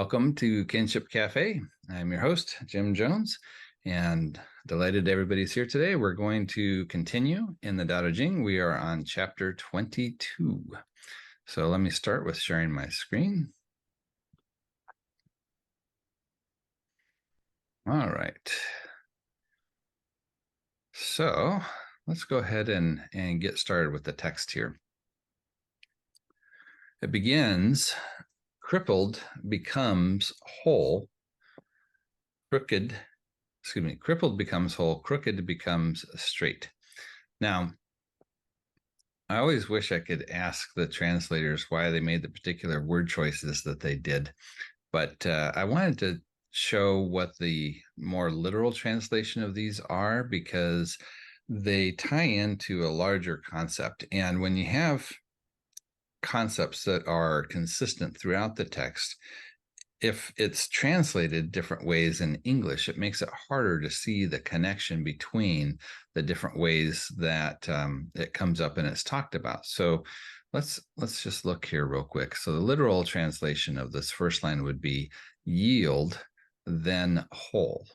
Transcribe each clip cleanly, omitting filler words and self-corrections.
Welcome to Kinship Cafe. I'm your host, Jim Jones, and delighted everybody's here today. We're going to continue in the Daodejing. We are on chapter 22. So let me start with sharing my screen. All right. So let's go ahead and get started with the text here. It begins, crippled becomes whole, crippled becomes whole, crooked becomes straight. Now, I always wish I could ask the translators why they made the particular word choices that they did, but I wanted to show what the more literal translation of these are because they tie into a larger concept. And when you have concepts that are consistent throughout the text, if it's translated different ways in English, it makes it harder to see the connection between the different ways that it comes up and it's talked about. So let's just look here real quick. So the literal translation of this first line would be yield, then whole.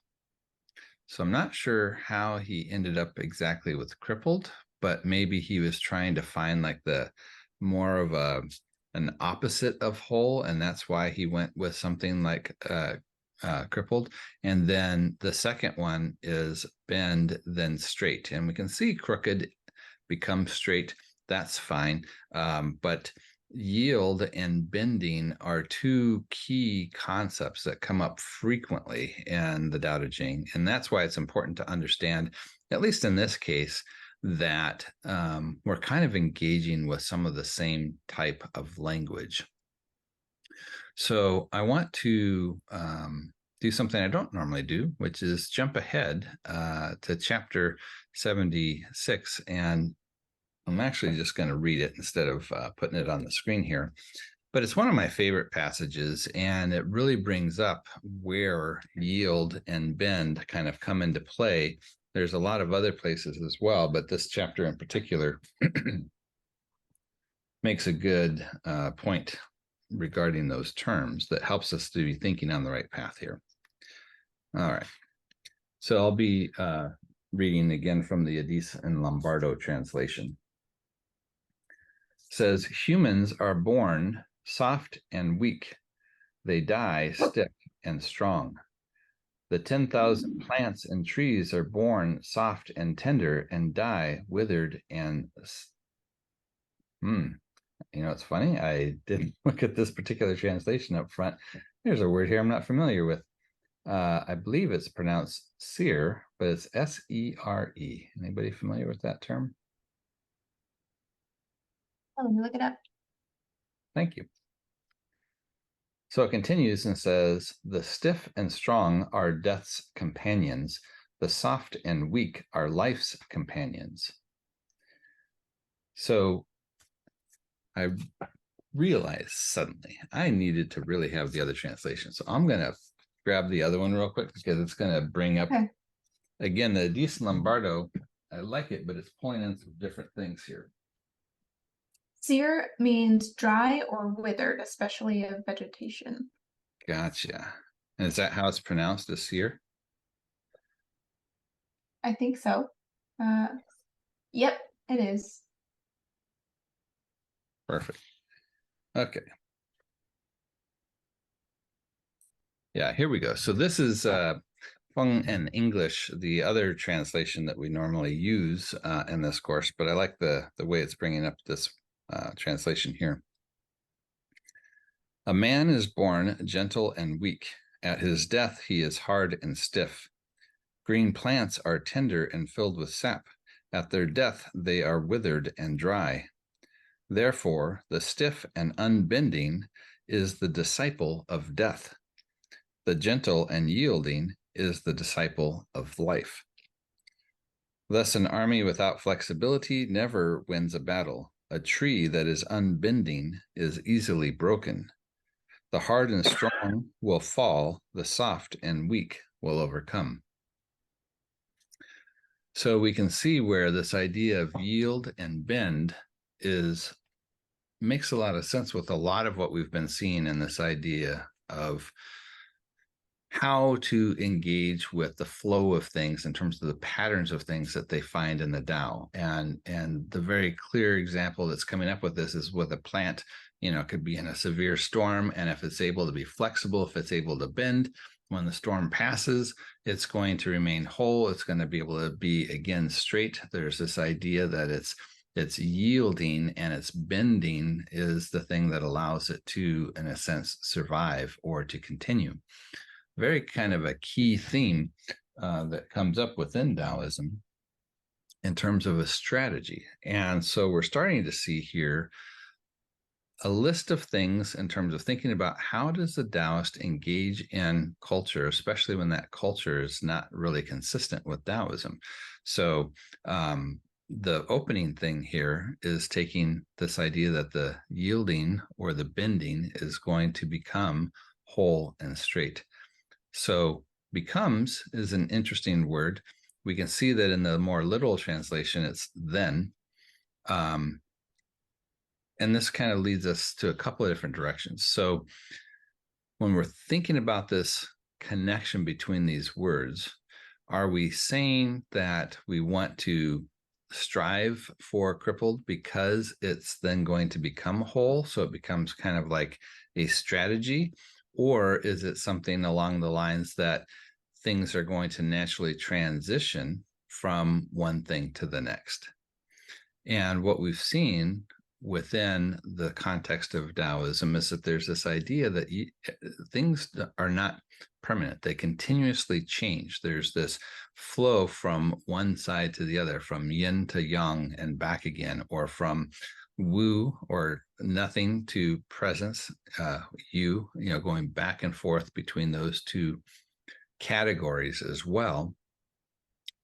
So I'm not sure how he ended up exactly with crippled, but maybe he was trying to find like the more of an opposite of whole, and that's why he went with something like crippled. And then the second one is bend, then straight. And we can see crooked becomes straight. That's fine. But yield and bending are two key concepts that come up frequently in the Tao Te Ching. And that's why it's important to understand, at least in this case, that we're kind of engaging with some of the same type of language. So I want to do something I don't normally do, which is jump ahead to chapter 76. And I'm actually just going to read it instead of putting it on the screen here. But it's one of my favorite passages, and it really brings up where yield and bend kind of come into play. There's a lot of other places as well, but this chapter in particular makes a good point regarding those terms that helps us to be thinking on the right path here. All right. So I'll be reading again from the Addiss and Lombardo translation. It says, humans are born soft and weak. They die stiff and strong. The 10,000 plants and trees are born soft and tender and die withered and... You know, it's funny. I didn't look at this particular translation up front. There's a word here I'm not familiar with. I believe it's pronounced seer, but it's S-E-R-E. Anybody familiar with that term? Oh, let me look it up. Thank you. So it continues and says, the stiff and strong are death's companions. The soft and weak are life's companions. So I realized suddenly I needed to really have the other translation. So I'm going to grab the other one real quick because it's going to bring up, again, the Addiss Lombardo. I like it, but it's pulling in some different things here. Sear means dry or withered, especially of vegetation. Gotcha. And is that how it's pronounced, as sear? I think so. Yep, it is. Perfect. Okay. Yeah, here we go. So this is Feng in English, the other translation that we normally use in this course, but I like the way it's bringing up this translation here. A man is born gentle and weak. At his death, he is hard and stiff. Green plants are tender and filled with sap. At their death, they are withered and dry. Therefore, the stiff and unbending is the disciple of death. The gentle and yielding is the disciple of life. Thus, an army without flexibility never wins a battle. A tree that is unbending is easily broken. The hard and strong will fall, the soft and weak will overcome. So we can see where this idea of yield and bend makes a lot of sense with a lot of what we've been seeing in this idea of how to engage with the flow of things in terms of the patterns of things that they find in the Tao. And the very clear example that's coming up with this is with a plant, it could be in a severe storm. And if it's able to be flexible, if it's able to bend, when the storm passes, it's going to remain whole. It's going to be able to be, again, straight. There's this idea that it's yielding and it's bending is the thing that allows it to, in a sense, survive or to continue. Very kind of a key theme that comes up within Taoism in terms of a strategy. And so we're starting to see here a list of things in terms of thinking about how does the Taoist engage in culture, especially when that culture is not really consistent with Taoism. So the opening thing here is taking this idea that the yielding or the bending is going to become whole and straight. So becomes is an interesting word. We can see that in the more literal translation, it's then. And this kind of leads us to a couple of different directions. So when we're thinking about this connection between these words, are we saying that we want to strive for crippled because it's then going to become whole? So it becomes kind of like a strategy, or is it something along the lines that things are going to naturally transition from one thing to the next? And what we've seen within the context of Taoism is that there's this idea that things are not permanent. They continuously change. There's this flow from one side to the other, from yin to yang and back again, or from wu or nothing to presence, going back and forth between those two categories as well.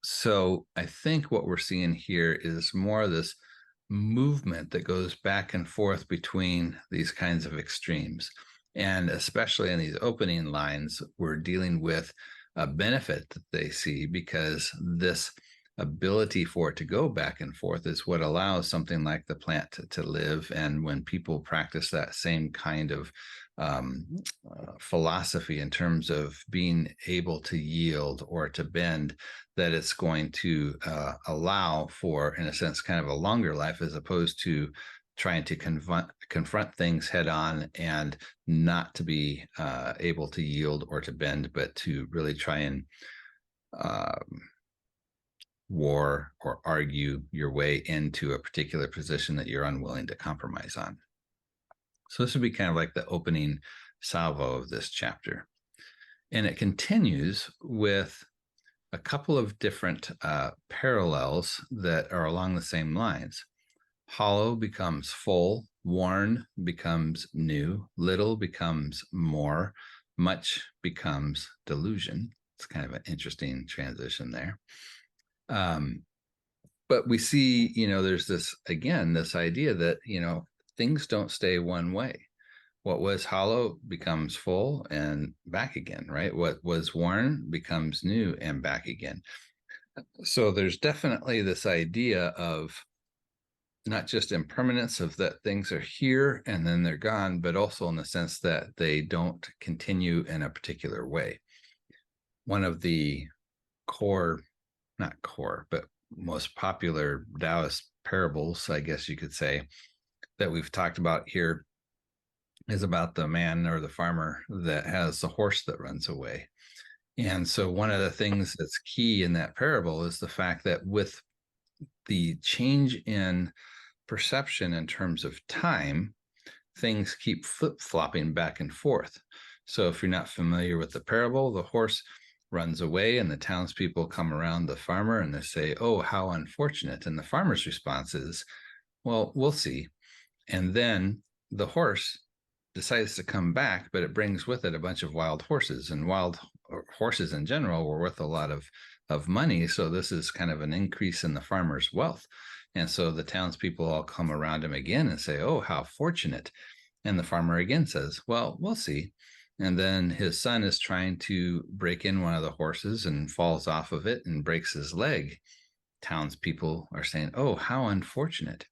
So I think what we're seeing here is more of this movement that goes back and forth between these kinds of extremes. And especially in these opening lines, we're dealing with a benefit that they see, because this ability for it to go back and forth is what allows something like the plant to live. And when people practice that same kind of philosophy in terms of being able to yield or to bend, that it's going to allow for, in a sense, kind of a longer life, as opposed to trying to confront things head on and not to be able to yield or to bend, but to really try and war or argue your way into a particular position that you're unwilling to compromise on. So this would be kind of like the opening salvo of this chapter. And it continues with a couple of different parallels that are along the same lines. Hollow becomes full, worn becomes new, little becomes more, much becomes delusion. It's kind of an interesting transition there. But we see, there's this idea that, things don't stay one way. What was hollow becomes full and back again, right? What was worn becomes new and back again. So there's definitely this idea of not just impermanence, of that things are here and then they're gone, but also in the sense that they don't continue in a particular way. One of the but most popular Taoist parables, I guess you could say, that we've talked about here is about the man or the farmer that has the horse that runs away. And so one of the things that's key in that parable is the fact that with the change in perception in terms of time, things keep flip-flopping back and forth. So if you're not familiar with the parable, the horse runs away and the townspeople come around the farmer and they say, "Oh, how unfortunate." And the farmer's response is, "Well, we'll see." And then the horse decides to come back, but it brings with it a bunch of wild horses, and wild horses in general were worth a lot of money. So this is kind of an increase in the farmer's wealth. And so the townspeople all come around him again and say, "Oh, how fortunate." And the farmer again says, "Well, we'll see." And then his son is trying to break in one of the horses and falls off of it and breaks his leg. Townspeople are saying, "Oh, how unfortunate."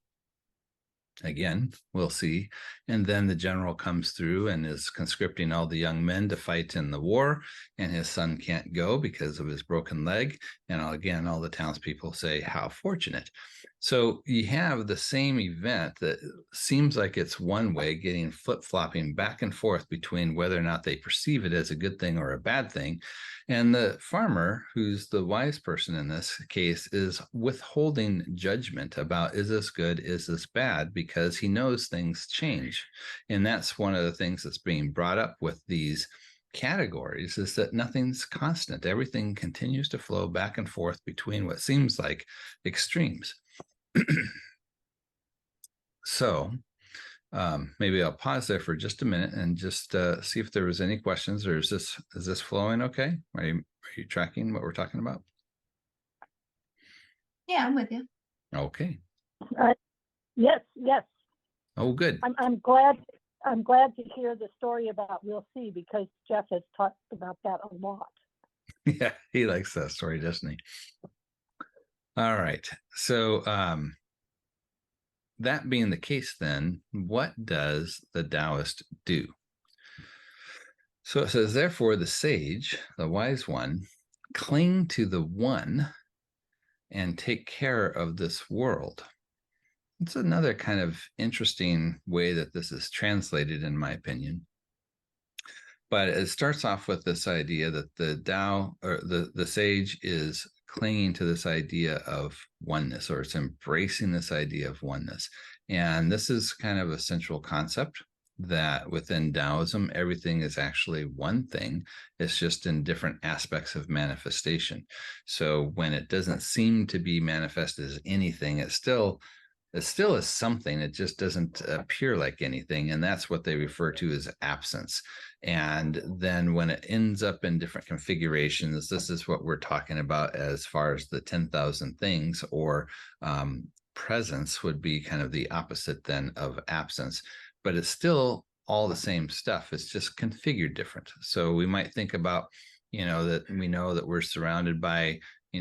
Again, we'll see. And then the general comes through and is conscripting all the young men to fight in the war, and his son can't go because of his broken leg. And again, all the townspeople say, how fortunate. So you have the same event that seems like it's one way, getting flip-flopping back and forth between whether or not they perceive it as a good thing or a bad thing. And the farmer, who's the wise person in this case, is withholding judgment about, is this good, is this bad, because he knows things change. And that's one of the things that's being brought up with these categories, is that nothing's constant. Everything continues to flow back and forth between what seems like extremes. So maybe I'll pause there for just a minute and just see if there was any questions, or is this flowing okay? Are you tracking what we're talking about? Yeah, I'm with you. Okay. Yes. Oh, good. I'm glad to hear the story about we'll see, because Jeff has talked about that a lot. Yeah, he likes that story, doesn't he? All right. So that being the case, then what does the Taoist do? So it says, therefore, the sage, the wise one, cling to the one and take care of this world. It's another kind of interesting way that this is translated, in my opinion. But it starts off with this idea that the Tao, or the sage, is clinging to this idea of oneness, or it's embracing this idea of oneness. And this is kind of a central concept, that within Taoism, everything is actually one thing. It's just in different aspects of manifestation. So when it doesn't seem to be manifested as anything, it still is something. It just doesn't appear like anything. And that's what they refer to as absence. And then when it ends up in different configurations, this is what we're talking about as far as the 10,000 things, or presence would be kind of the opposite then of absence. But it's still all the same stuff. It's just configured different. So we might think about, that we know that we're surrounded by,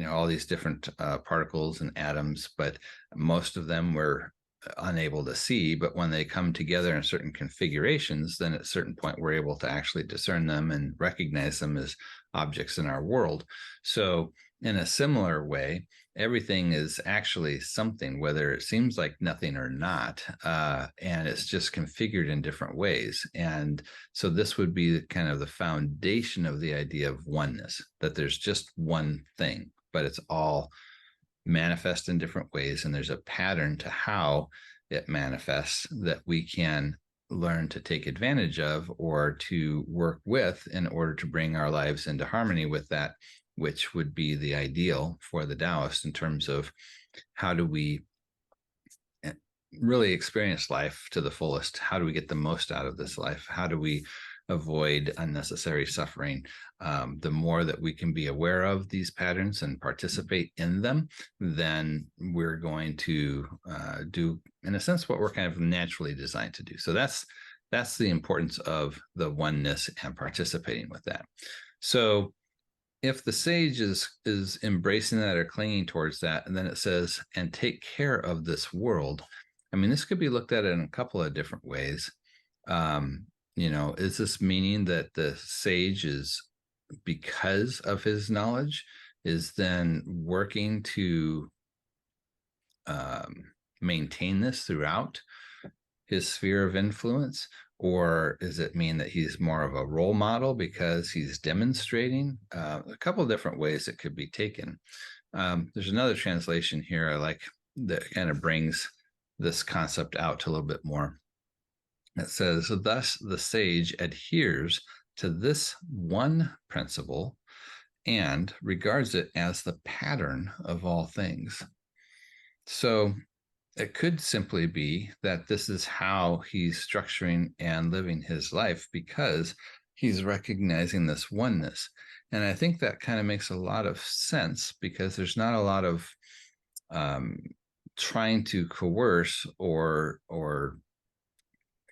all these different particles and atoms, but most of them we're unable to see. But when they come together in certain configurations, then at a certain point, we're able to actually discern them and recognize them as objects in our world. So in a similar way, everything is actually something, whether it seems like nothing or not, and it's just configured in different ways. And so this would be kind of the foundation of the idea of oneness, that there's just one thing, but it's all manifest in different ways, and there's a pattern to how it manifests that we can learn to take advantage of, or to work with, in order to bring our lives into harmony with that, which would be the ideal for the Taoist, in terms of how do we really experience life to the fullest? How do we get the most out of this life? How do we avoid unnecessary suffering? The more that we can be aware of these patterns and participate in them, then we're going to do, in a sense, what we're kind of naturally designed to do. So that's the importance of the oneness and participating with that. So if the sage is embracing that or clinging towards that, and then it says, and take care of this world. I mean, this could be looked at in a couple of different ways. Is this meaning that the sage is, because of his knowledge, is then working to maintain this throughout his sphere of influence? Or does it mean that he's more of a role model because he's demonstrating? A couple of different ways it could be taken. There's another translation here I like that kind of brings this concept out a little bit more. It says, thus the sage adheres to this one principle and regards it as the pattern of all things. So it could simply be that this is how he's structuring and living his life, because he's recognizing this oneness. And I think that kind of makes a lot of sense, because there's not a lot of trying to coerce or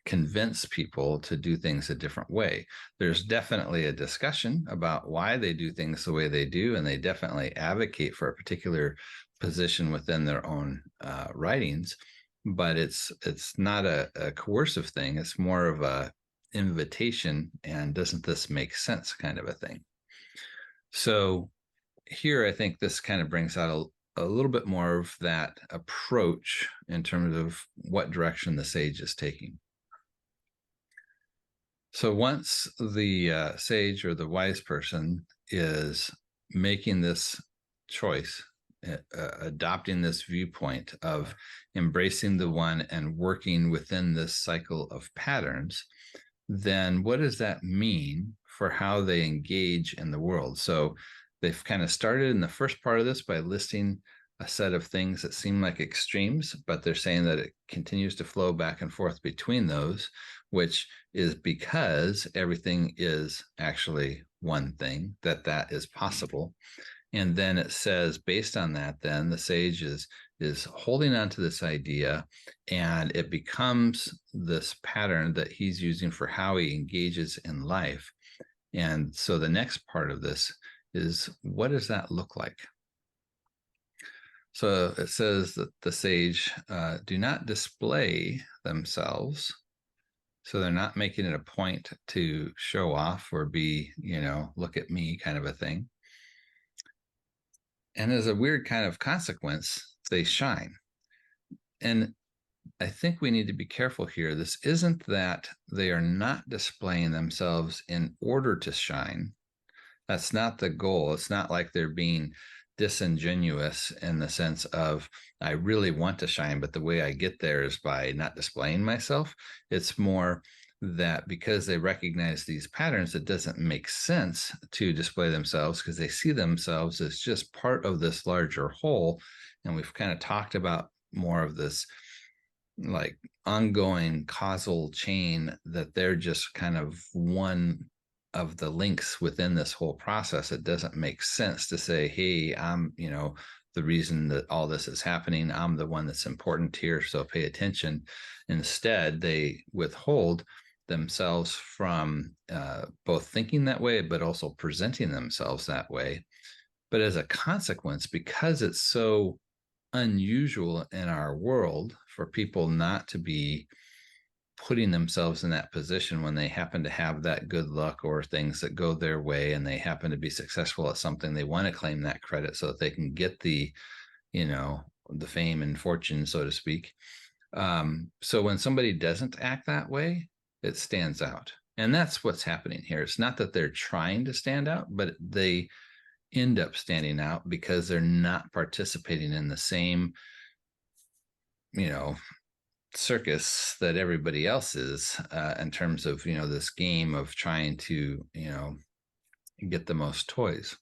convince people to do things a different way. There's definitely a discussion about why they do things the way they do, and they definitely advocate for a particular position within their own writings. but it's not a coercive thing. It's more of a invitation, and doesn't this make sense kind of a thing. So here, I think this kind of brings out a little bit more of that approach in terms of what direction the sage is taking. So once the sage or the wise person is making this choice, adopting this viewpoint of embracing the one and working within this cycle of patterns, then what does that mean for how they engage in the world? So they've kind of started in the first part of this by listing a set of things that seem like extremes, but they're saying that it continues to flow back and forth between those, which is because everything is actually one thing, that is possible. And then it says, based on that, then the sage is holding on to this idea, and it becomes this pattern that he's using for how he engages in life. And so the next part of this is, what does that look like? So it says that the sage do not display themselves. So they're not making it a point to show off or be, look at me kind of a thing. And as a weird kind of consequence, they shine. And I think we need to be careful here. This isn't that they are not displaying themselves in order to shine. That's not the goal. It's not like they're being disingenuous in the sense of, I really want to shine, but the way I get there is by not displaying myself. It's more that because they recognize these patterns, it doesn't make sense to display themselves, because they see themselves as just part of this larger whole. And we've kind of talked about more of this like ongoing causal chain, that they're just kind of one of the links within this whole process. It doesn't make sense to say, hey, I'm, the reason that all this is happening. I'm the one that's important here, so pay attention. Instead, they withhold themselves from both thinking that way, but also presenting themselves that way. But as a consequence, because it's so unusual in our world for people not to be putting themselves in that position when they happen to have that good luck or things that go their way, and they happen to be successful at something, they want to claim that credit so that they can get the, the fame and fortune, so to speak. So when somebody doesn't act that way, it stands out. And that's what's happening here. It's not that they're trying to stand out, but they end up standing out because they're not participating in the same, circus that everybody else is, in terms of, this game of trying to, get the most toys.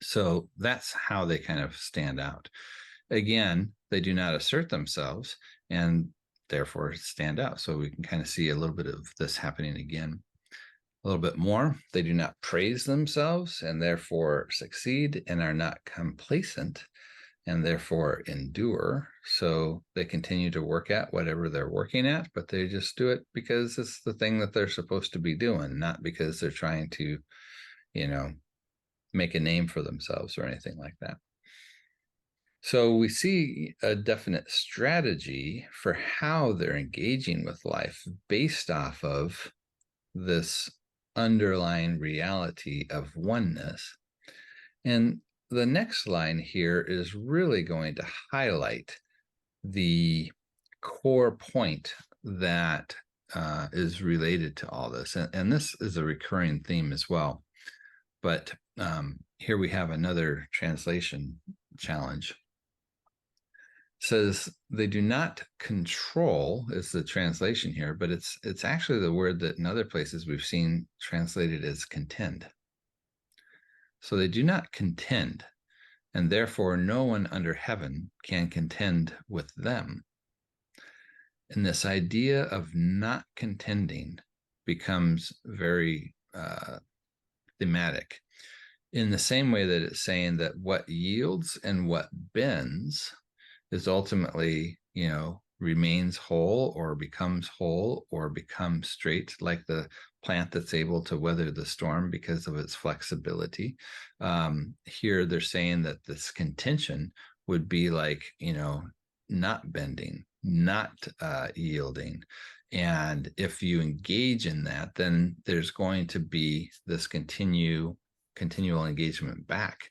So that's how they kind of stand out. Again, they do not assert themselves and therefore stand out. So we can kind of see a little bit of this happening again. A little bit more. They do not praise themselves and therefore succeed, and are not complacent and therefore endure. So they continue to work at whatever they're working at, but they just do it because it's the thing that they're supposed to be doing, not because they're trying to, make a name for themselves or anything like that. So we see a definite strategy for how they're engaging with life based off of this underlying reality of oneness. And the next line here is really going to highlight the core point that is related to all this. And this is a recurring theme as well. But here we have another translation challenge. It says, they do not control is the translation here, but it's actually the word that in other places we've seen translated as contend. So they do not contend, and therefore no one under heaven can contend with them. And this idea of not contending becomes very thematic, in the same way that it's saying that what yields and what bends is ultimately, remains whole or becomes straight, like the plant that's able to weather the storm because of its flexibility. Here they're saying that this contention would be like, not bending, not yielding. And if you engage in that, then there's going to be this continual engagement back.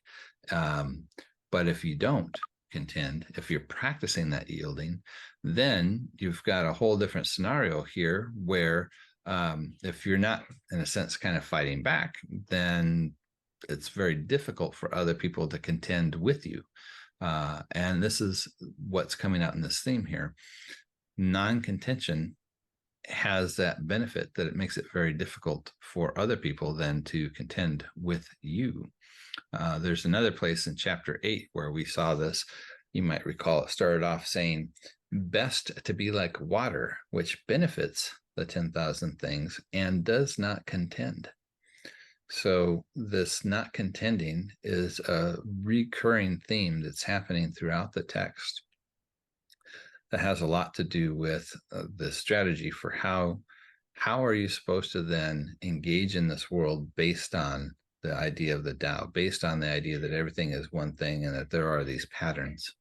But if you don't contend, if you're practicing that yielding, then you've got a whole different scenario here where if you're not, in a sense, kind of fighting back, then it's very difficult for other people to contend with you. And this is what's coming out in this theme here. Non-contention has that benefit that it makes it very difficult for other people then to contend with you. There's another place in chapter 8 where we saw this. You might recall it started off saying, best to be like water, which benefits the 10,000 things and does not contend. So this not contending is a recurring theme that's happening throughout the text that has a lot to do with the strategy for how are you supposed to then engage in this world based on the idea of the Tao, based on the idea that everything is one thing and that there are these patterns.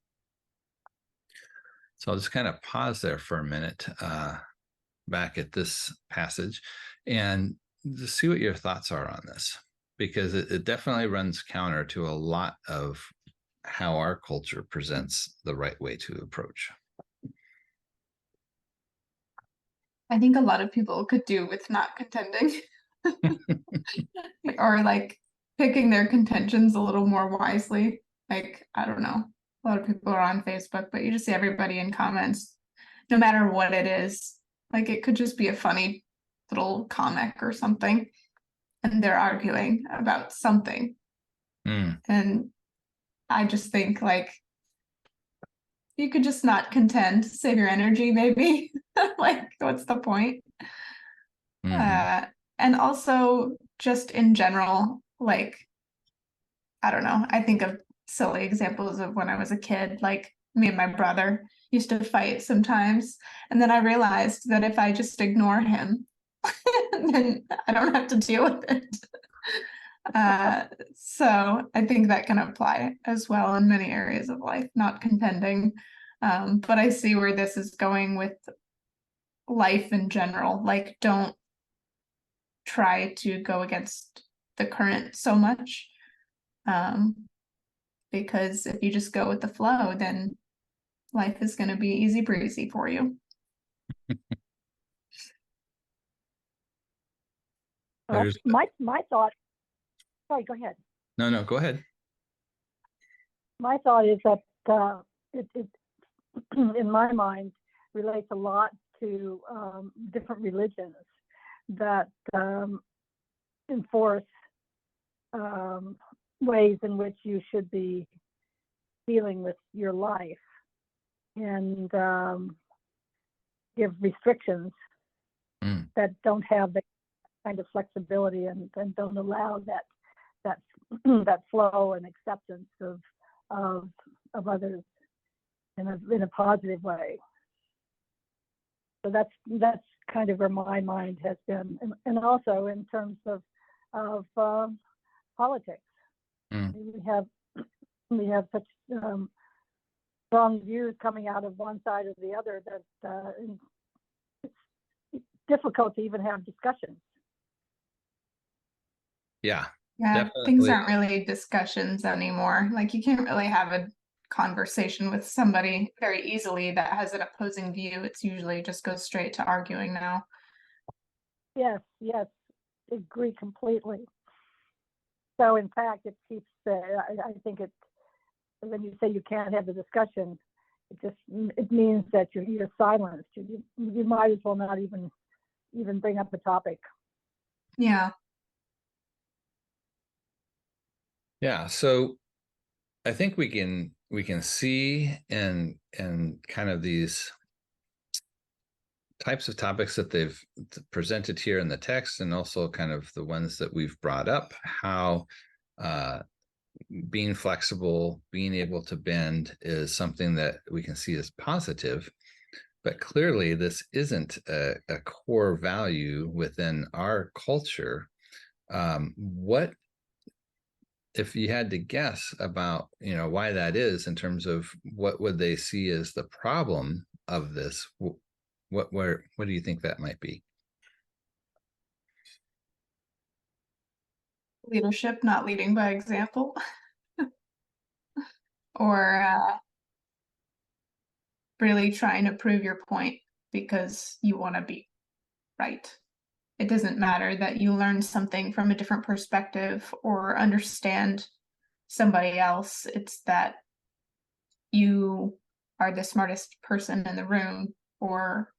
So I'll just kind of pause there for a minute back at this passage and just see what your thoughts are on this, because it definitely runs counter to a lot of how our culture presents the right way to approach. I think a lot of people could do with not contending or like picking their contentions a little more wisely. Like, I don't know, a lot of people are on Facebook, but you just see everybody in comments, no matter what it is. Like, it could just be a funny little comic or something, and they're arguing about something. And I just think, like, you could just not contend, save your energy, maybe. Like, what's the point? And also, just in general, like, I don't know, I think of silly examples of when I was a kid, like me and my brother used to fight sometimes. And then I realized that if I just ignore him, then I don't have to deal with it. So I think that can apply as well in many areas of life, not contending. But I see where this is going with life in general. Like, don't try to go against the current so much. Because if you just go with the flow, then life is going to be easy breezy for you. My thought, sorry, go ahead. No, go ahead. My thought is that it in my mind, relates a lot to different religions that enforce ways in which you should be dealing with your life and give restrictions that don't have the kind of flexibility and don't allow that flow and acceptance of others in a positive way. So that's kind of where my mind has been, and also in terms of politics. We have such strong views coming out of one side or the other that it's difficult to even have discussions. Yeah, definitely. Things aren't really discussions anymore. Like, you can't really have a conversation with somebody very easily that has an opposing view. It's usually just goes straight to arguing now. Yes, agree completely. So in fact, it keeps I think it's, when you say you can't have the discussion, it means that you're silenced. You might as well not even bring up the topic. Yeah. So I think we can see and kind of these types of topics that they've presented here in the text, and also kind of the ones that we've brought up, how being flexible, being able to bend is something that we can see as positive. But clearly this isn't a core value within our culture. What if you had to guess about, why that is in terms of what would they see as the problem of this, what do you think that might be? Leadership, not leading by example. Or really trying to prove your point because you want to be right. It doesn't matter that you learn something from a different perspective or understand somebody else. It's that you are the smartest person in the room, or,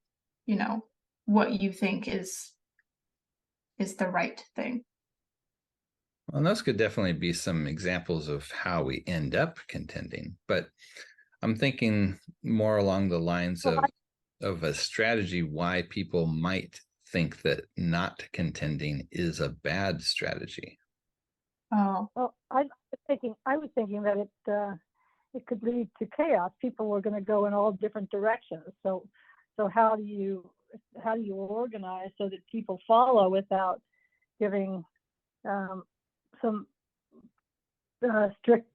what you think is the right thing. Well, those could definitely be some examples of how we end up contending, but I'm thinking more along the lines of a strategy why people might think that not contending is a bad strategy. Oh, Well, I was thinking that it could lead to chaos. People were going to go in all different directions. So how do you organize so that people follow without giving some strict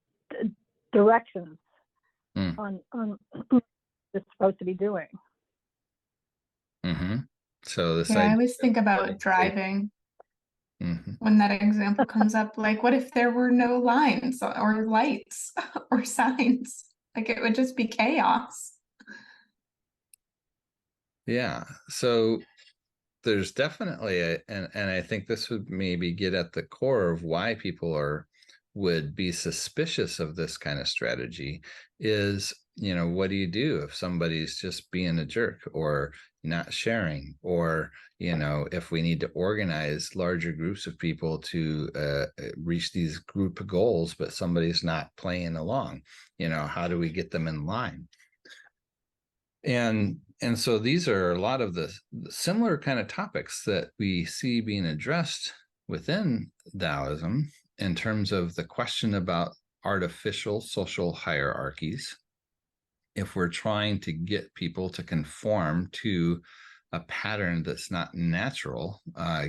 directions on what it's supposed to be doing? Mm-hmm. So this I always think about driving. Mm-hmm. When that example comes up, like, what if there were no lines or lights or signs? Like, it would just be chaos. Yeah. So there's definitely and I think this would maybe get at the core of why people would be suspicious of this kind of strategy is, what do you do if somebody's just being a jerk or not sharing, or, if we need to organize larger groups of people to reach these group goals, but somebody's not playing along, how do we get them in line? And so these are a lot of the similar kind of topics that we see being addressed within Taoism in terms of the question about artificial social hierarchies. If we're trying to get people to conform to a pattern that's not natural,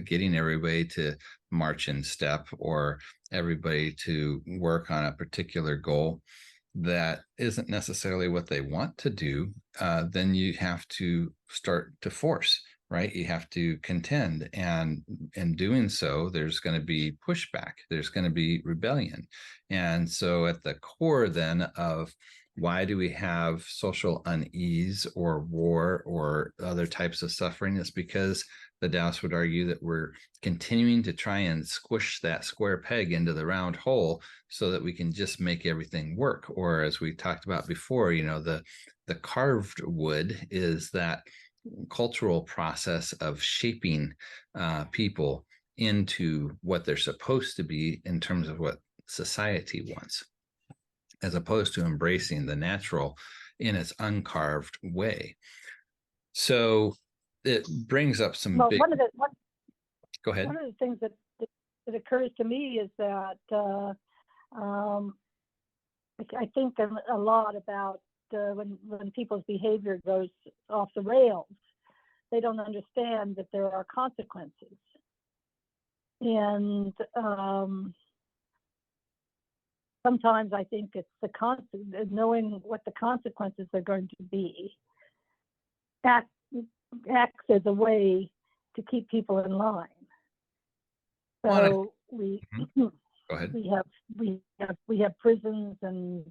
getting everybody to march in step or everybody to work on a particular goal that isn't necessarily what they want to do, then you have to start to force, right? You have to contend. And in doing so, there's going to be pushback, there's going to be rebellion. And so at the core then of why do we have social unease or war or other types of suffering, is because the Taoists would argue that we're continuing to try and squish that square peg into the round hole so that we can just make everything work. Or as we talked about before, the carved wood is that cultural process of shaping people into what they're supposed to be in terms of what society wants, as opposed to embracing the natural in its uncarved way. So it brings up some big... Go ahead. One of the things that occurs to me is that I think a lot about when people's behavior goes off the rails, they don't understand that there are consequences. And sometimes I think it's knowing what the consequences are going to be acts as a way to keep people in line. So we Go ahead. we have prisons, and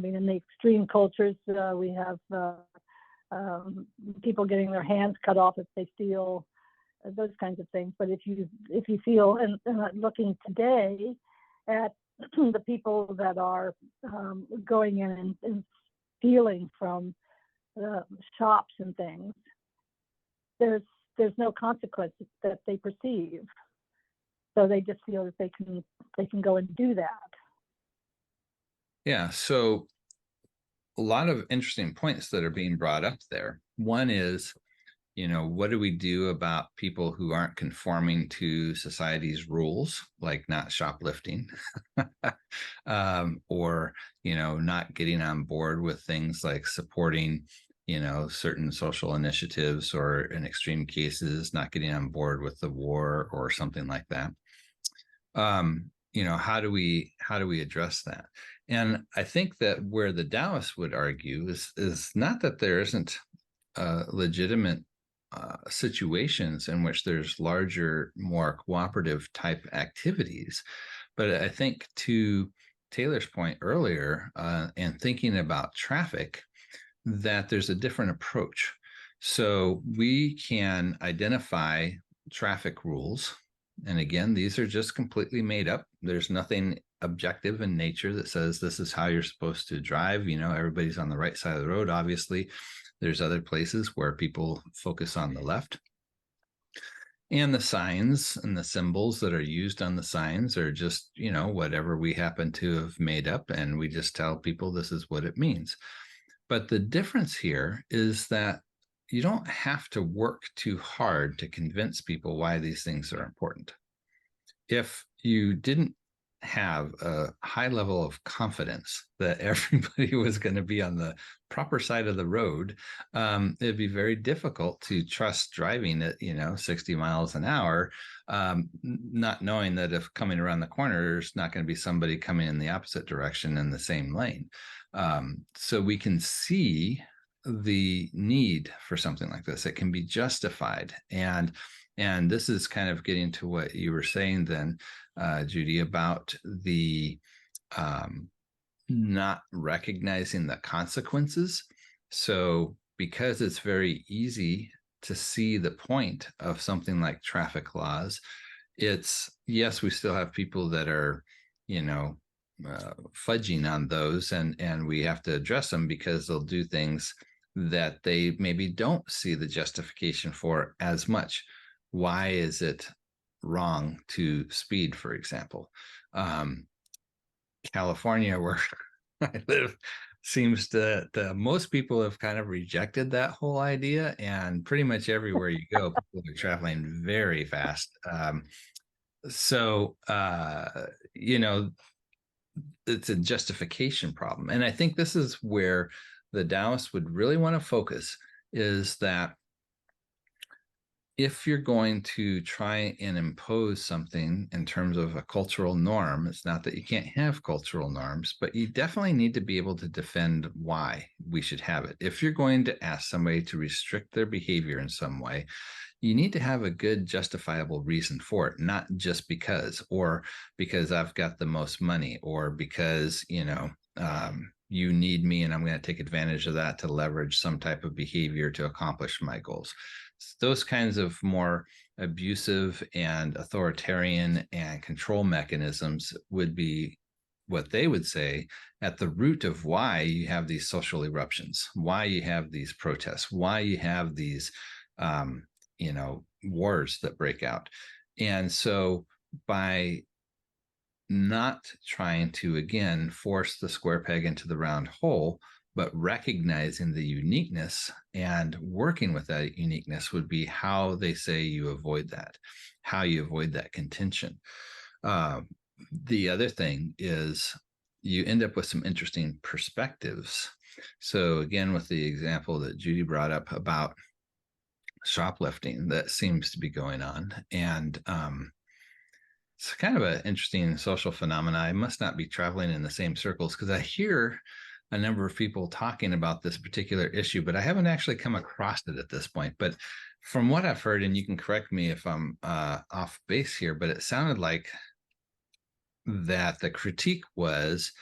in the extreme cultures we have people getting their hands cut off if they steal, those kinds of things. But if you feel, and looking today at the people that are going in and stealing from shops and things, there's no consequences that they perceive, so they just feel that they can go and do that. Yeah, so a lot of interesting points that are being brought up there. One is, what do we do about people who aren't conforming to society's rules, like not shoplifting, or, not getting on board with things like supporting, certain social initiatives, or in extreme cases, not getting on board with the war or something like that. how do we address that? And I think that where the Taoists would argue is not that there isn't legitimate situations in which there's larger, more cooperative type activities, but I think to Taylor's point earlier, and thinking about traffic, that there's a different approach. So we can identify traffic rules. And again, these are just completely made up. There's nothing objective in nature that says this is how you're supposed to drive. Everybody's on the right side of the road. Obviously, there's other places where people focus on the left. And the signs and the symbols that are used on the signs are just, whatever we happen to have made up. And we just tell people this is what it means. But the difference here is that you don't have to work too hard to convince people why these things are important. If you didn't have a high level of confidence that everybody was going to be on the proper side of the road, it'd be very difficult to trust driving at 60 miles an hour, not knowing that if coming around the corner, there's not going to be somebody coming in the opposite direction in the same lane. So we can see the need for something like this. It can be justified. And this is kind of getting to what you were saying then, Judy, about the not recognizing the consequences. So because it's very easy to see the point of something like traffic laws, it's, yes, we still have people that are, fudging on those, and we have to address them because they'll do things that they maybe don't see the justification for as much. Why is it wrong to speed, for example? California, where I live, seems to most people have kind of rejected that whole idea, and pretty much everywhere you go, people are traveling very fast. So it's a justification problem. And I think this is where the Taoists would really want to focus, is that if you're going to try and impose something in terms of a cultural norm, it's not that you can't have cultural norms, but you definitely need to be able to defend why we should have it. If you're going to ask somebody to restrict their behavior in some way, you need to have a good justifiable reason for it, not just because, or because I've got the most money, or because, you need me and I'm going to take advantage of that to leverage some type of behavior to accomplish my goals. Those kinds of more abusive and authoritarian and control mechanisms would be what they would say at the root of why you have these social eruptions, why you have these protests, why you have these wars that break out. And so by not trying to, again, force the square peg into the round hole, but recognizing the uniqueness and working with that uniqueness would be how they say you avoid that, how you avoid that contention. The other thing is you end up with some interesting perspectives. So again, with the example that Judy brought up about shoplifting that seems to be going on, and it's kind of an interesting social phenomena. I must not be traveling in the same circles, because I hear a number of people talking about this particular issue, but I haven't actually come across it at this point. But from what I've heard, and you can correct me if I'm off base here, but it sounded like that the critique was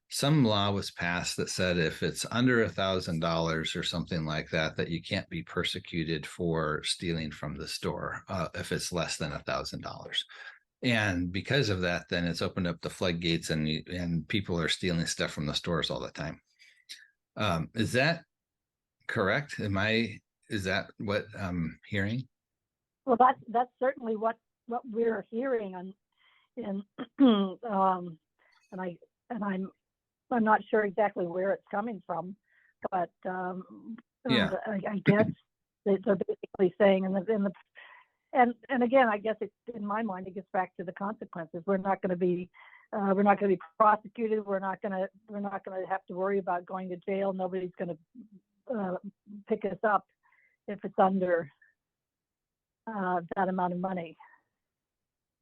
some law was passed that said if it's under $1,000 or something like that, that you can't be persecuted for stealing from the store if it's less than $1,000. And because of that, then it's opened up the floodgates, and people are stealing stuff from the stores all the time. Is that correct? Is that what I'm hearing? Well, that's certainly what we're hearing, and I'm not sure exactly where it's coming from, but I guess they're basically saying and again, I guess in my mind, it gets back to the consequences. We're not going to be prosecuted. We're not going to have to worry about going to jail. Nobody's going to pick us up if it's under that amount of money.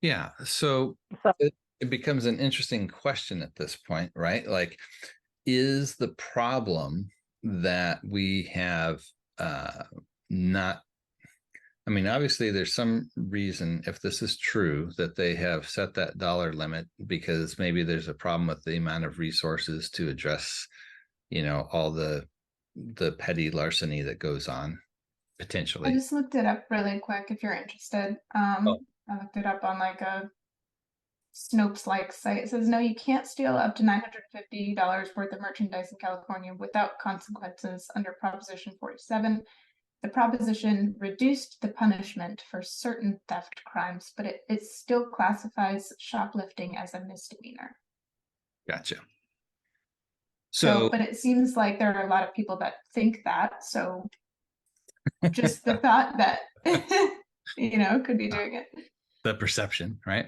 Yeah. So it becomes an interesting question at this point, right? Like, is the problem that we have not, I mean, obviously there's some reason, if this is true, that they have set that dollar limit because maybe there's a problem with the amount of resources to address, all the petty larceny that goes on I potentially. just looked it up really quick if you're interested. Oh. I looked it up on like a Snopes-like site. It says, no, you can't steal up to $950 worth of merchandise in California without consequences under Proposition 47. The proposition reduced the punishment for certain theft crimes, but it still classifies shoplifting as a misdemeanor. Gotcha. So, but it seems like there are a lot of people that think that. So just the thought that, could be doing it. The perception, right?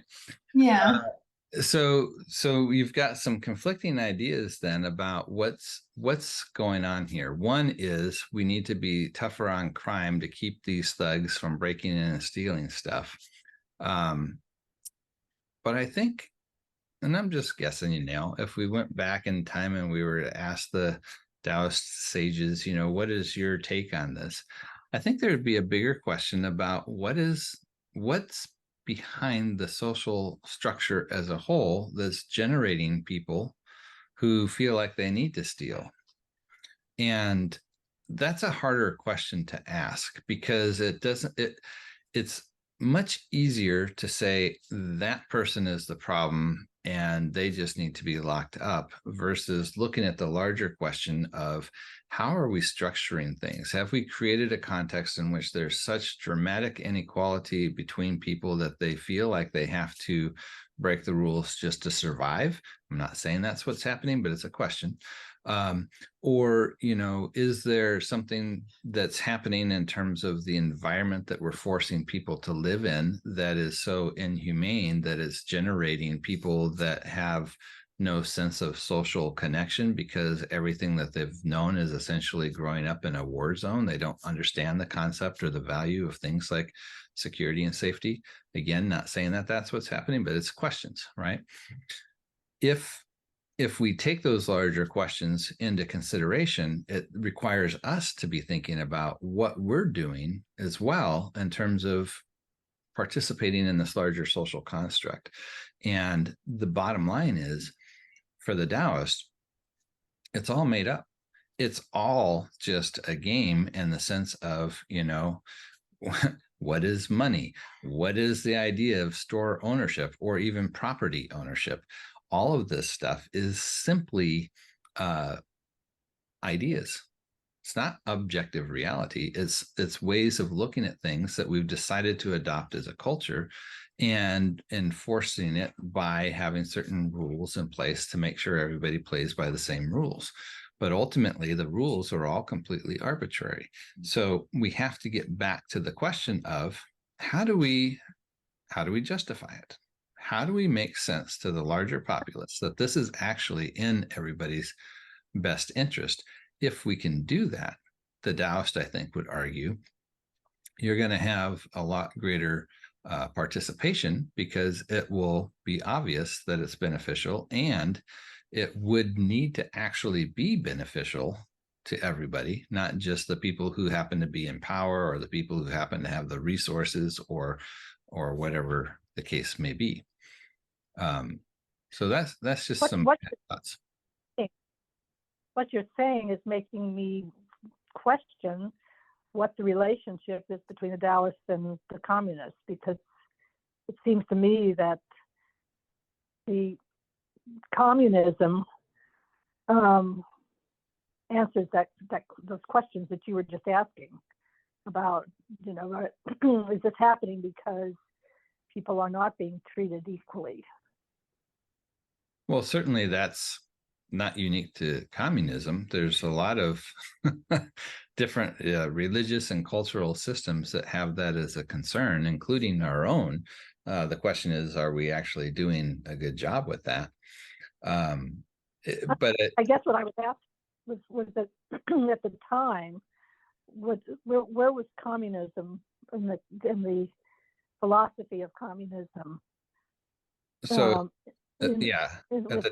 Yeah. So you've got some conflicting ideas then about what's going on here. One is we need to be tougher on crime to keep these thugs from breaking in and stealing stuff. But I think, and I'm just guessing, if we went back in time and we were to ask the Taoist sages, what is your take on this? I think there would be a bigger question about what's behind the social structure as a whole that's generating people who feel like they need to steal. And that's a harder question to ask because it's much easier to say that person is the problem and they just need to be locked up versus looking at the larger question of how are we structuring things? Have we created a context in which there's such dramatic inequality between people that they feel like they have to break the rules just to survive? I'm not saying that's what's happening, but it's a question. Or, is there something that's happening in terms of the environment that we're forcing people to live in that is so inhumane that it's generating people that have no sense of social connection because everything that they've known is essentially growing up in a war zone. They don't understand the concept or the value of things like security and safety. Again, not saying that that's what's happening, but it's questions, right? If we take those larger questions into consideration, it requires us to be thinking about what we're doing as well in terms of participating in this larger social construct. And the bottom line is, for the Taoist, it's all made up. It's all just a game in the sense of, what is money? What is the idea of store ownership or even property ownership? All of this stuff is simply ideas. It's not objective reality. It's ways of looking at things that we've decided to adopt as a culture and enforcing it by having certain rules in place to make sure everybody plays by the same rules. But ultimately, the rules are all completely arbitrary. So we have to get back to the question of how do we justify it? How do we make sense to the larger populace that this is actually in everybody's best interest? If we can do that, the Taoist, I think, would argue, you're going to have a lot greater participation because it will be obvious that it's beneficial, and it would need to actually be beneficial to everybody, not just the people who happen to be in power or the people who happen to have the resources or whatever the case may be. So that's just some thoughts. What you're saying is making me question what the relationship is between the Taoists and the communists, because it seems to me that the communism answers those questions that you were just asking about, is this happening because people are not being treated equally? Well, certainly that's not unique to communism. There's a lot of different religious and cultural systems that have that as a concern, including our own. The question is, are we actually doing a good job with that? I guess what I was asked was that at the time, where was communism in the philosophy of communism So, in, yeah, with,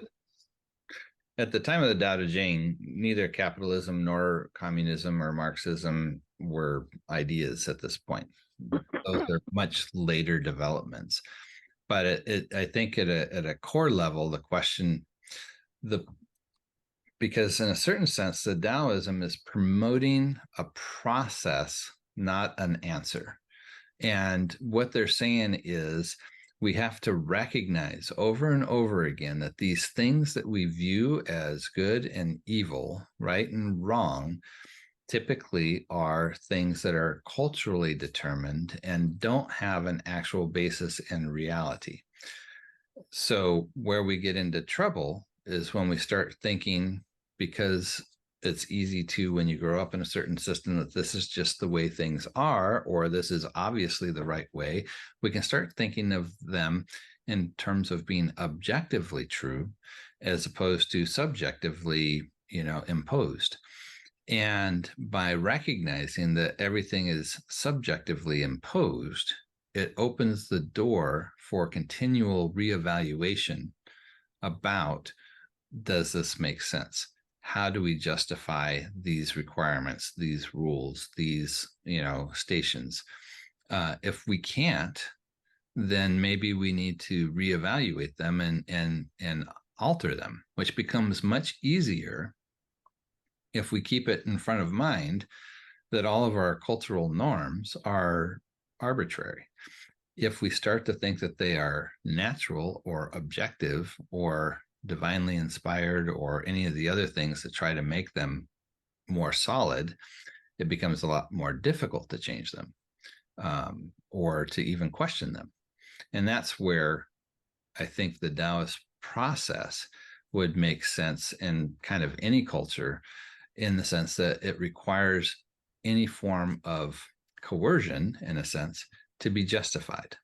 at the time of the Daodejing, neither capitalism nor communism or Marxism were ideas at this point. Those are much later developments. But I think at a core level, the question, because in a certain sense, the Taoism is promoting a process, not an answer. And what they're saying is we have to recognize over and over again that these things that we view as good and evil, right and wrong, typically are things that are culturally determined and don't have an actual basis in reality. So where we get into trouble is when we start thinking, because it's easy to, when you grow up in a certain system, that this is just the way things are, or this is obviously the right way, we can start thinking of them in terms of being objectively true as opposed to subjectively, imposed. And by recognizing that everything is subjectively imposed, it opens the door for continual reevaluation about, does this make sense? How do we justify these requirements, these rules, these, stations? If we can't, then maybe we need to reevaluate them and alter them, which becomes much easier if we keep it in front of mind that all of our cultural norms are arbitrary. If we start to think that they are natural or objective or divinely inspired or any of the other things that try to make them more solid, it becomes a lot more difficult to change them or to even question them. And that's where I think the Taoist process would make sense in kind of any culture, in the sense that it requires any form of coercion, in a sense, to be justified.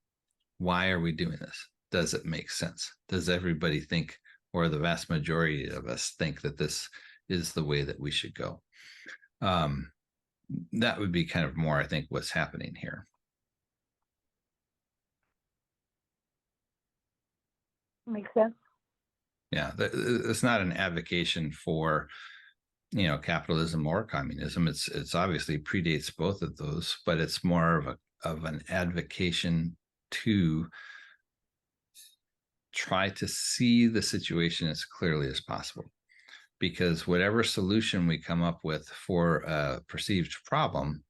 Why are we doing this? Does it make sense? Does everybody think, or the vast majority of us think, that this is the way that we should go? That would be kind of more, I think, what's happening here. Makes sense. Yeah, it's not an advocation for, capitalism or communism. It's obviously predates both of those, but it's more of an advocation to try to see the situation as clearly as possible. Because whatever solution we come up with for a perceived problem,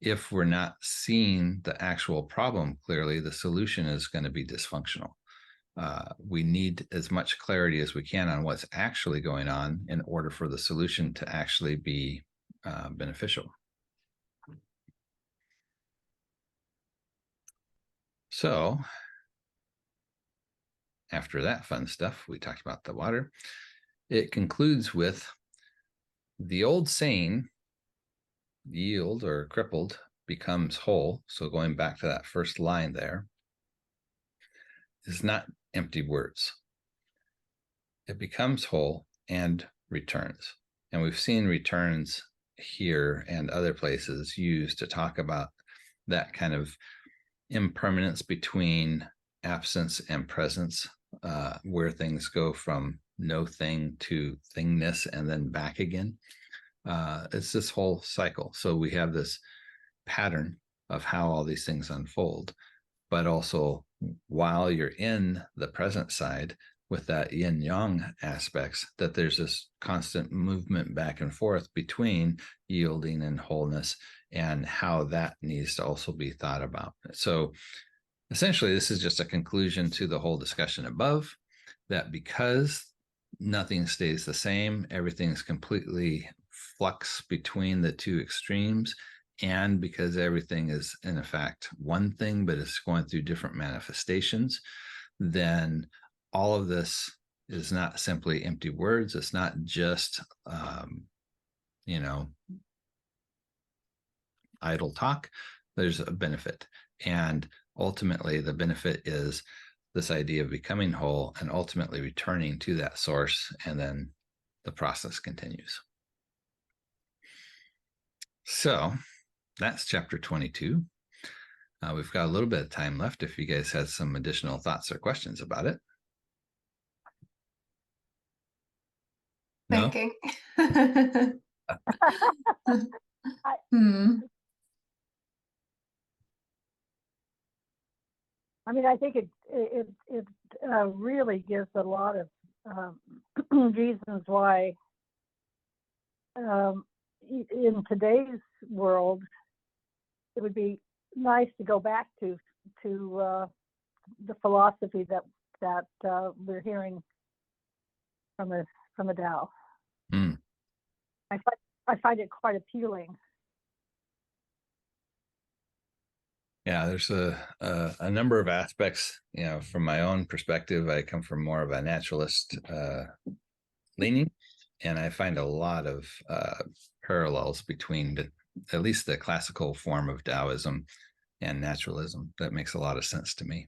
if we're not seeing the actual problem clearly, the solution is going to be dysfunctional. We need as much clarity as we can on what's actually going on in order for the solution to actually be beneficial. So after that fun stuff, we talked about the water. It concludes with the old saying, yield or crippled becomes whole. So going back to that first line there, is not empty words. It becomes whole and returns. And we've seen returns here and other places used to talk about that kind of impermanence between absence and presence, where things go from no thing to thingness and then back again. It's this whole cycle. So we have this pattern of how all these things unfold, but also while you're in the present side with that yin yang aspects, that there's this constant movement back and forth between yielding and wholeness, and how that needs to also be thought about. So essentially, this is just a conclusion to the whole discussion above, that because nothing stays the same, everything's completely flux between the two extremes, and because everything is in effect one thing, but it's going through different manifestations, then all of this is not simply empty words. It's not just, idle talk. There's a benefit. And ultimately, the benefit is this idea of becoming whole and ultimately returning to that source. And then the process continues. So that's chapter 22. We've got a little bit of time left if you guys had some additional thoughts or questions about it. No? Thinking. I, Hmm. I mean, I think it really gives a lot of reasons why in today's world it would be nice to go back to the philosophy that we're hearing from the Tao. Mm. I find it quite appealing. Yeah, there's a number of aspects, you know, from my own perspective. I come from more of a naturalist leaning, and I find a lot of parallels between at least the classical form of Taoism and naturalism. That makes a lot of sense to me.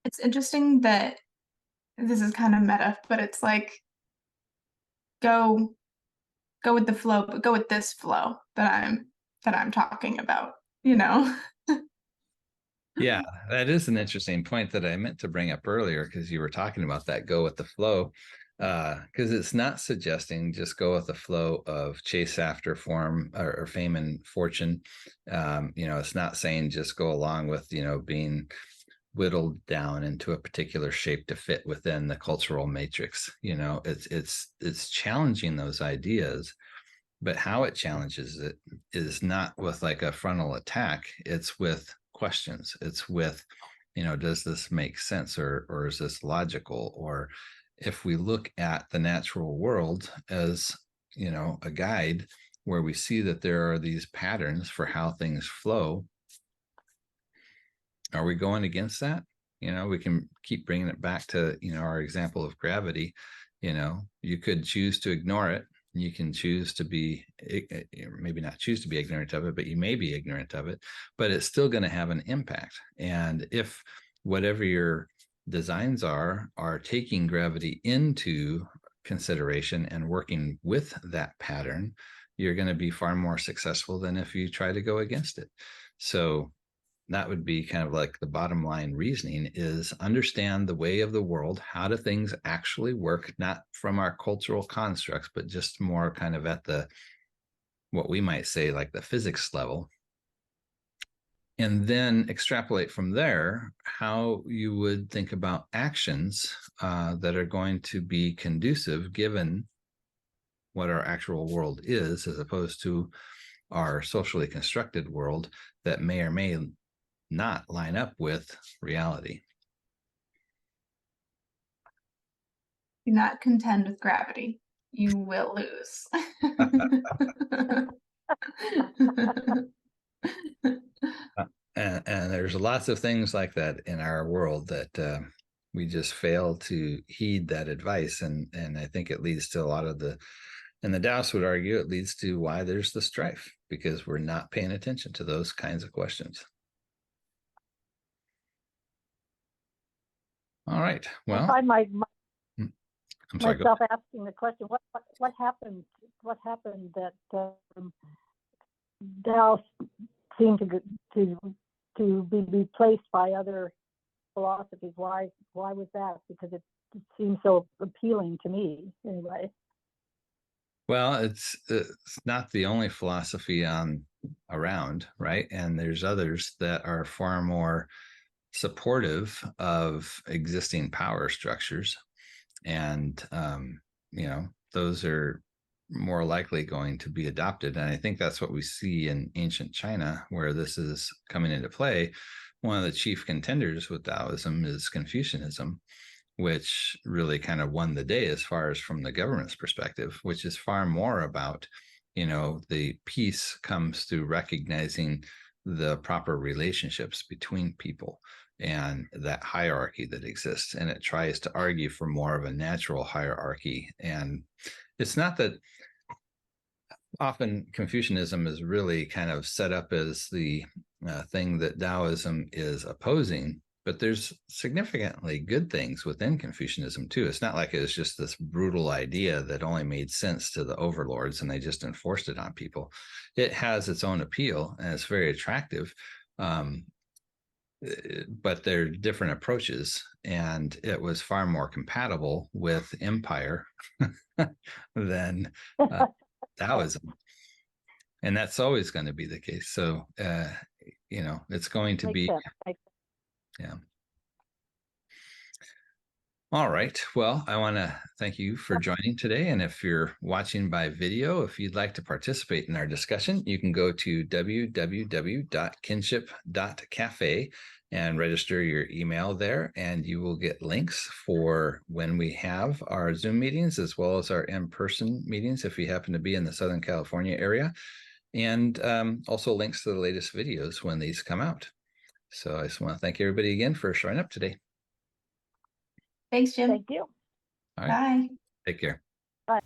It's interesting that this is kind of meta, but it's like go with the flow, but go with this flow that I'm talking about, you know? Yeah, that is an interesting point that I meant to bring up earlier, because you were talking about that go with the flow. Because it's not suggesting just go with the flow of chase after form or fame and fortune. You know, it's not saying just go along with, you know, being whittled down into a particular shape to fit within the cultural matrix. You know, it's challenging those ideas, but how it challenges it is not with like a frontal attack. It's with questions. It's with, you know, does this make sense, or is this logical? Or if we look at the natural world as, you know, a guide where we see that there are these patterns for how things flow, are we going against that? You know, we can keep bringing it back to, you know, our example of gravity. You know, you could choose to ignore it. You can choose to be, maybe not choose to be ignorant of it, but you may be ignorant of it, but it's still going to have an impact. And if whatever your designs are taking gravity into consideration and working with that pattern, you're going to be far more successful than if you try to go against it. So that would be kind of like the bottom line reasoning is understand the way of the world. How do things actually work? Not from our cultural constructs, but just more kind of at the, what we might say, like the physics level. And then extrapolate from there how you would think about actions that are going to be conducive given what our actual world is, as opposed to our socially constructed world that may or may not line up with reality. Do not contend with gravity. You will lose. And there's lots of things like that in our world that we just fail to heed that advice. And I think it leads to a lot of and the Taoists would argue it leads to why there's the strife, because we're not paying attention to those kinds of questions. All right. Well, I find sorry, myself asking the question: what happened? What happened that Tao seemed to be replaced by other philosophies? Why was that? Because it seems so appealing to me, anyway. Well, it's not the only philosophy around, right? And there's others that are far more supportive of existing power structures, and you know, those are more likely going to be adopted. And I think that's what we see in ancient China, where this is coming into play. One of the chief contenders with Taoism is Confucianism, which really kind of won the day as far as from the government's perspective, which is far more about, you know, the peace comes through recognizing the proper relationships between people and that hierarchy that exists. And it tries to argue for more of a natural hierarchy. And it's not that often Confucianism is really kind of set up as the thing that Taoism is opposing. but there's significantly good things within Confucianism too. It's not like it was just this brutal idea that only made sense to the overlords and they just enforced it on people. It has its own appeal and it's very attractive. But they're different approaches, and it was far more compatible with empire than Taoism. And that's always going to be the case. So, it's going to be, yeah. All right. Well, I want to thank you for joining today. And if you're watching by video, if you'd like to participate in our discussion, you can go to www.kinship.cafe and register your email there. And you will get links for when we have our Zoom meetings, as well as our in-person meetings, if you happen to be in the Southern California area. And also links to the latest videos when these come out. So I just want to thank everybody again for showing up today. Thanks, Jim. Thank you. All right. Bye. Take care. Bye.